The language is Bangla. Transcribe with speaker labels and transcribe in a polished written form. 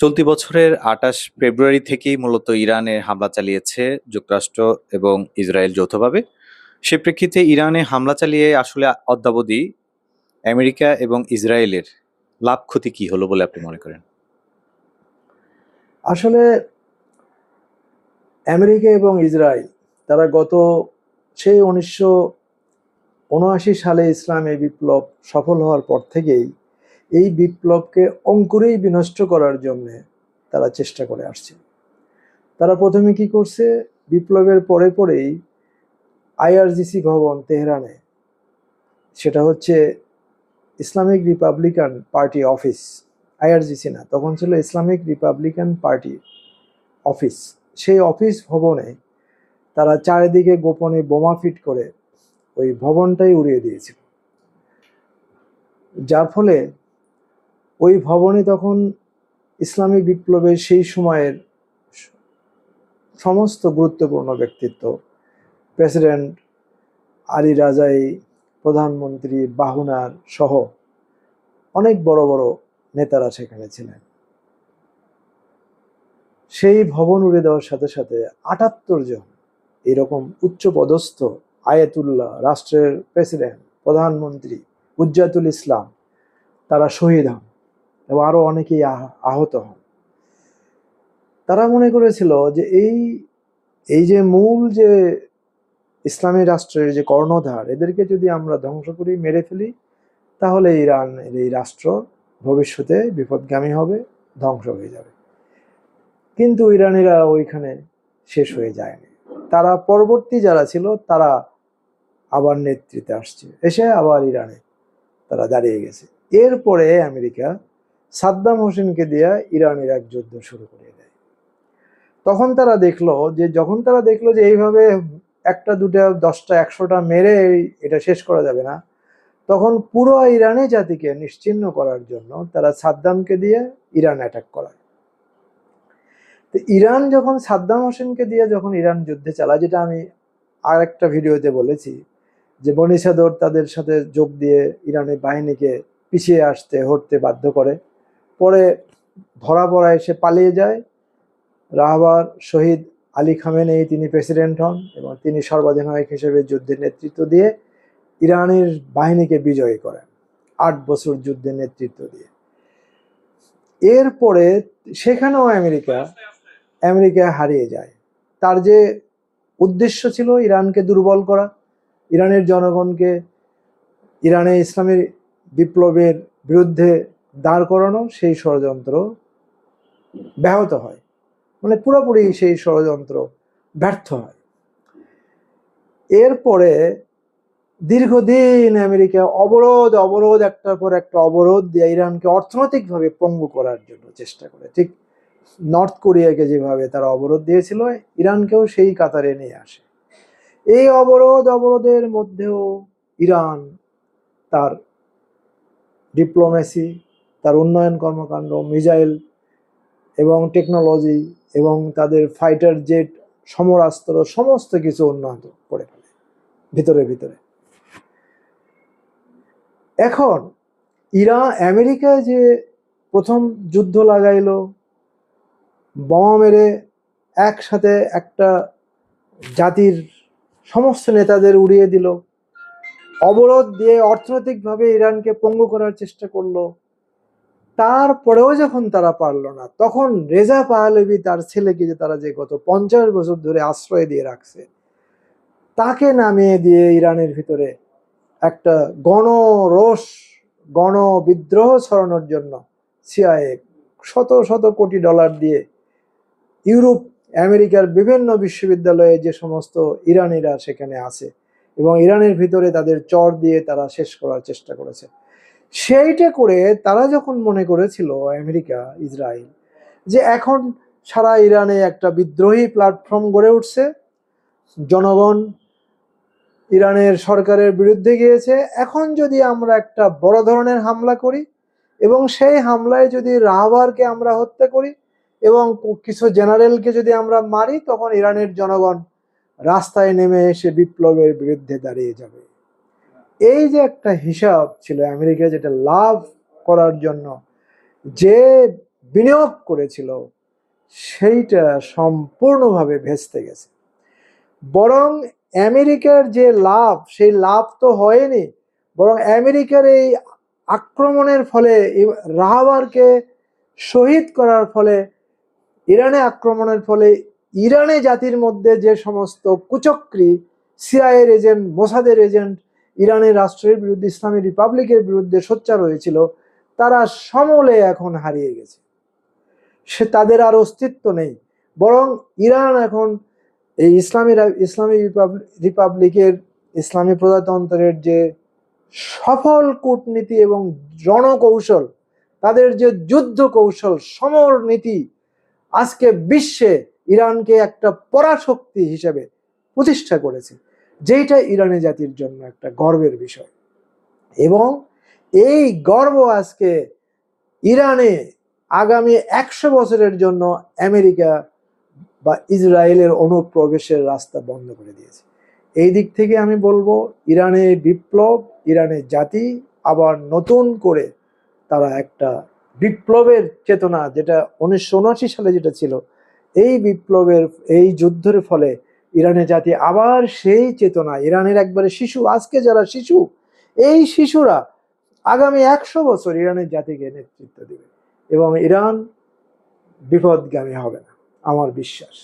Speaker 1: চলতি বছরের ২৮ ফেব্রুয়ারি থেকেই মূলত ইরানে হামলা চালিয়েছে যুক্তরাষ্ট্র এবং ইসরায়েল যৌথভাবে। সে প্রেক্ষিতে ইরানে হামলা চালিয়ে আসলে অদ্যাবধি আমেরিকা এবং ইসরায়েলের লাভ ক্ষতি কি হলো বলে আপনি মনে করেন?
Speaker 2: আসলে আমেরিকা এবং ইসরায়েল তারা গত সেই 1979 সালে ইসলামী বিপ্লব সফল হওয়ার পর থেকেই এই বিপ্লবকে অঙ্কুরেই বিনষ্ট করার জন্য তারা চেষ্টা করে আসছে। তারা প্রথমে কি করছে, বিপ্লবের পরেই আইআরজিসি ভবন তেহরানে, সেটা হচ্ছে Islamic Republican party office, IRGC না, তখন ছিল ইসলামিক রিপাবলিকান পার্টি অফিস, সেই অফিস ভবনে তারা চারিদিকে গোপনে বোমা ফিট করে ওই ভবনটাই উড়িয়ে দিয়েছিল। যার ফলে ওই ভবনে তখন ইসলামী বিপ্লবের সেই সময়ের সমস্ত গুরুত্বপূর্ণ ব্যক্তিত্ব, প্রেসিডেন্ট আলী রাজাই, প্রধানমন্ত্রী বাহুনার সহ অনেক বড় বড় নেতারা সেখানে ছিলেন। সেই ভবন উড়ে দেওয়ার সাথে সাথে ৭৮ জন এরকম উচ্চপদস্থ আয়াতুল্লাহ, রাষ্ট্রের প্রেসিডেন্ট, প্রধানমন্ত্রী, হুজ্জাতুল ইসলাম, তারা শহীদ হন এবং আরো অনেকেই আহত হন। তারা মনে করেছিল যে এই যে মূল যে ইসলামী রাষ্ট্রের যে কর্ণধার, এদেরকে যদি আমরা ধ্বংস করি, মেরে ফেলি, তাহলে ইরানের এই রাষ্ট্র ভবিষ্যতে বিপদগামী হবে, ধ্বংস হয়ে যাবে। কিন্তু ইরানিরা ওইখানে শেষ হয়ে যায়নি। তারা পরবর্তী যারা ছিল তারা আবার নেতৃত্বে আসছে, এসে আবার ইরানে তারা দাঁড়িয়ে গেছে। এরপরে আমেরিকা সাদ্দাম হোসেনকে দিয়ে ইরান ইরাক যুদ্ধ শুরু করে দেয়। তখন তারা দেখলো যে এইভাবে একটা দুটা 10টা 100টা মেরে এটা শেষ করা যাবে না, তখন পুরো ইরানি জাতিকে নিশ্চিহ্ন করার জন্য তারা সাদ্দামকে দিয়ে ইরান অ্যাটাক করায়। তো ইরান যখন সাদ্দাম হোসেনকে দিয়ে যখন ইরান যুদ্ধে চালায়, যেটা আমি আর একটা ভিডিওতে বলেছি, যে বনি সাদর তাদের সাথে যোগ দিয়ে ইরানের বাহিনীকে পিছিয়ে হটতে বাধ্য করে, পরে ধরা পড়ায় সে পালিয়ে যায়। রাহবার শহীদ আলী খামেনেই তিনি প্রেসিডেন্ট হন এবং তিনি সর্বাধিনায়ক হিসেবে যুদ্ধের নেতৃত্ব দিয়ে ইরানের বাহিনীকে বিজয়ী করেন 8 বছর যুদ্ধের নেতৃত্ব দিয়ে। এরপরে সেখানেও আমেরিকা হারিয়ে যায়। তার যে উদ্দেশ্য ছিল ইরানকে দুর্বল করা, ইরানের জনগণকে ইরানে ইসলামী বিপ্লবের বিরুদ্ধে দাঁড় করানো, সেই ষড়যন্ত্র ব্যাহত হয়, মানে পুরোপুরি সেই ষড়যন্ত্র ব্যর্থ হয়। এরপরে দীর্ঘদিন আমেরিকা অবরোধ একটার পর একটা অবরোধ দিয়ে ইরানকে অর্থনৈতিকভাবে পঙ্গু করার জন্য চেষ্টা করে। ঠিক নর্থ কোরিয়াকে যেভাবে তারা অবরোধ দিয়েছিল, ইরানকেও সেই কাতারে নিয়ে আসে। এই অবরোধের মধ্যেও ইরান তার ডিপ্লোমেসি, তার উন্নয়ন কর্মকাণ্ড, মিসাইল এবং টেকনোলজি এবং তাদের ফাইটার জেট, সমরাস্ত্র, সমস্ত কিছু উন্নত করে ফেলে ভিতরে। এখন আমেরিকা যে প্রথম যুদ্ধ লাগাইলো, বোমা মেরে একসাথে একটা জাতির সমস্ত নেতাদের উড়িয়ে দিল, অবরোধ দিয়ে অর্থনৈতিকভাবে ইরানকে পঙ্গু করার চেষ্টা করলো, তারপরেও যখন তারা পারলো না, তখন রেজা পাহলেভি তার ছেলেকে, যে তারা যে গত 50 বছর ধরে আশ্রয় দিয়ে রাখছে, তাকে নামিয়ে দিয়ে ইরানের ভিতরে একটা গণ বিদ্রোহ ছড়ানোর জন্য সিআইএ শত কোটি ডলার দিয়ে ইউরোপ, আমেরিকার বিভিন্ন বিশ্ববিদ্যালয়ে যে সমস্ত ইরানিরা সেখানে আছে এবং ইরানের ভিতরে তাদের চর দিয়ে তারা শেষ করার চেষ্টা করেছে। সেইটা করে তারা যখন মনে করেছিল আমেরিকা, ইসরায়েল, যে এখন সারা ইরানে একটা বিদ্রোহী প্ল্যাটফর্ম গড়ে উঠছে, জনগণ ইরানের সরকারের বিরুদ্ধে গিয়েছে, এখন যদি আমরা একটা বড় ধরনের হামলা করি এবং সেই হামলায় যদি রাহবারকে আমরা হত্যা করি এবং কিছু জেনারেলকে যদি আমরা মারি, তখন ইরানের জনগণ রাস্তায় নেমে এসে বিপ্লবের বিরুদ্ধে দাঁড়িয়ে যাবে। এই যে একটা হিসাব ছিল আমেরিকা, যেটা লাভ করার জন্য যে বিনিয়োগ করেছিল সেইটা সম্পূর্ণভাবে ভেস্তে গেছে। বরং আমেরিকার যে লাভ, সেই লাভ তো হয়নি, বরং আমেরিকার এই আক্রমণের ফলে, রাহাবারকে শহীদ করার ফলে, ইরানে আক্রমণের ফলে ইরানে জাতির মধ্যে যে সমস্ত কুচক্রী, সিআইএর এজেন্ট, মোসাদের এজেন্ট ইরানের রাষ্ট্রের বিরুদ্ধে, ইসলামী রিপাবলিকের বিরুদ্ধে সোচ্চার হয়েছিল, তারা সমূলে এখন হারিয়ে গেছে। তাদের আর অস্তিত্ব নেই। বরং ইরান এখন এই ইসলামী রিপাবলিকের, ইসলামী প্রজাতন্ত্রের যে সফল কূটনীতি এবং রণকৌশল, তাদের যে যুদ্ধ কৌশল, সমর নীতি, আজকে বিশ্বে ইরানকে একটা পরাশক্তি হিসেবে প্রতিষ্ঠা করেছে, যেটা ইরানি জাতির জন্য একটা গর্বের বিষয়। এবং এই গর্ব আজকে ইরানে আগামী 100 বছরের জন্য আমেরিকা বা ইসরায়েলের অনুপ্রবেশের রাস্তা বন্ধ করে দিয়েছে। এই দিক থেকে আমি বলবো, ইরানের বিপ্লব, ইরানের জাতি আবার নতুন করে তারা একটা বিপ্লবের চেতনা, যেটা 1979 সালে যেটা ছিল, এই বিপ্লবের, এই যুদ্ধের ফলে ইরানের জাতি আবার সেই চেতনা, ইরানের একবারে শিশু, আজকে যারা শিশু, এই শিশুরা আগামী 100 বছর ইরানের জাতিকে নেতৃত্ব দেবে এবং ইরান বিপদগামী হবে না, আমার বিশ্বাস।